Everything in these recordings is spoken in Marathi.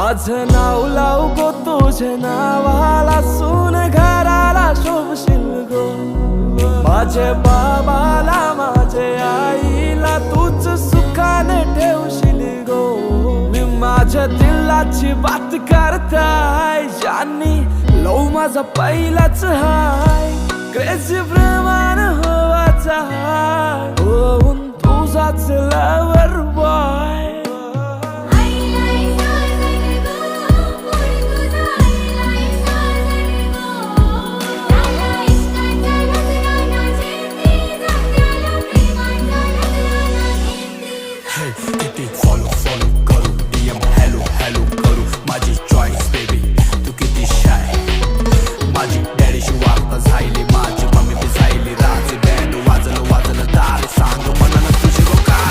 माझं नाव लाव गो तुझे नावाला सून घराला शोभशील गो माझे बाबाला माझे आईला तूच सुखाने ठेवशील गो मी माझ्या दिलाची बात करताय ज्यांनी लव माझा पहिलाच हाय क्रेझी प्रेमान होवाचा होऊन तुझाच लवर बॉय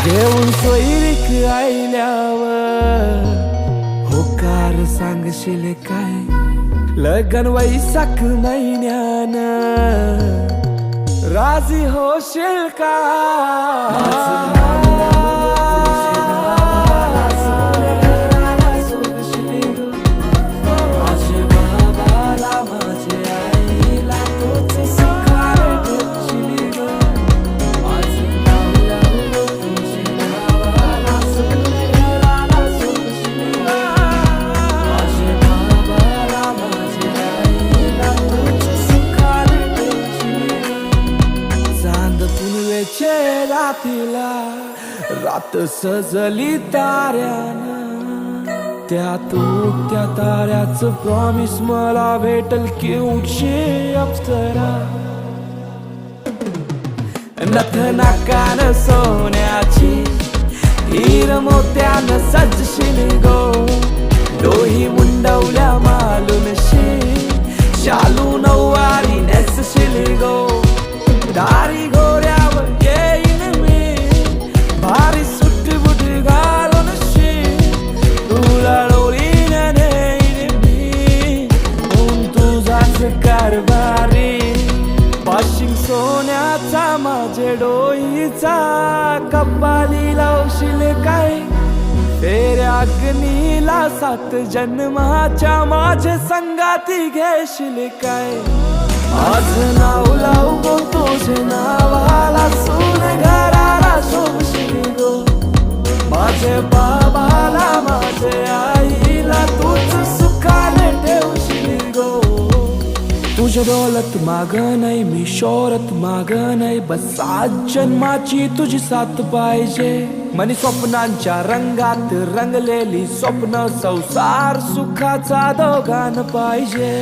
घेऊन सोयरीक आईल्यावर होकार सांगशील काय लगन वैशाख महिन्यानं राजी होशील का रातीला रात सजली ताऱ्यानं त्यात त्या ताऱ्याचं प्रॉमिस मला भेटल की उठशे अप्सरा नथना कान सोन्याची हीर मोत्यानं सजशील गो डोही मुंडवल्या मालूनशी शालू नऊवारी नेसशील गो दारी घोड्यावर येईन मी भारी सुट्टी बुटी घालून तुला डोलीने नेईन मी होऊन तुझाच कारभारी पाशिंग सोन्याचा माझे डोईचा कपाली लावशील काय तेऱ्या अग्नीला 7 जन्माच्या माझे संगाती घेशील काय माझं नाव लाव गो तुझे नावाला सून घराला शोभशील गो माझे बाबाला माझे आईला तूच सुखाने ठेवशील गो तुझ्या दौलत माग नाही मी शोहरत माग नाही बस 7 जन्माची तुझी साथ पाहिजे मनी स्वप्नांच्या रंगात रंगलेली स्वप्न संसार सुखाचा दोघांना पाहिजे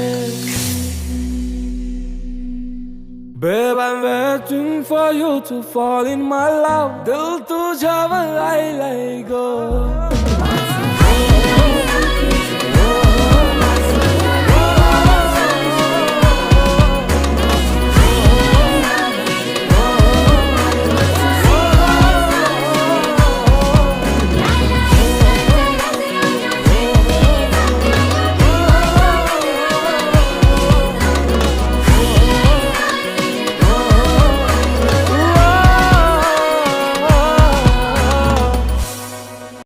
Babe, I'm waiting for you to fall in my love. दिल तुझ्यावर आईला गो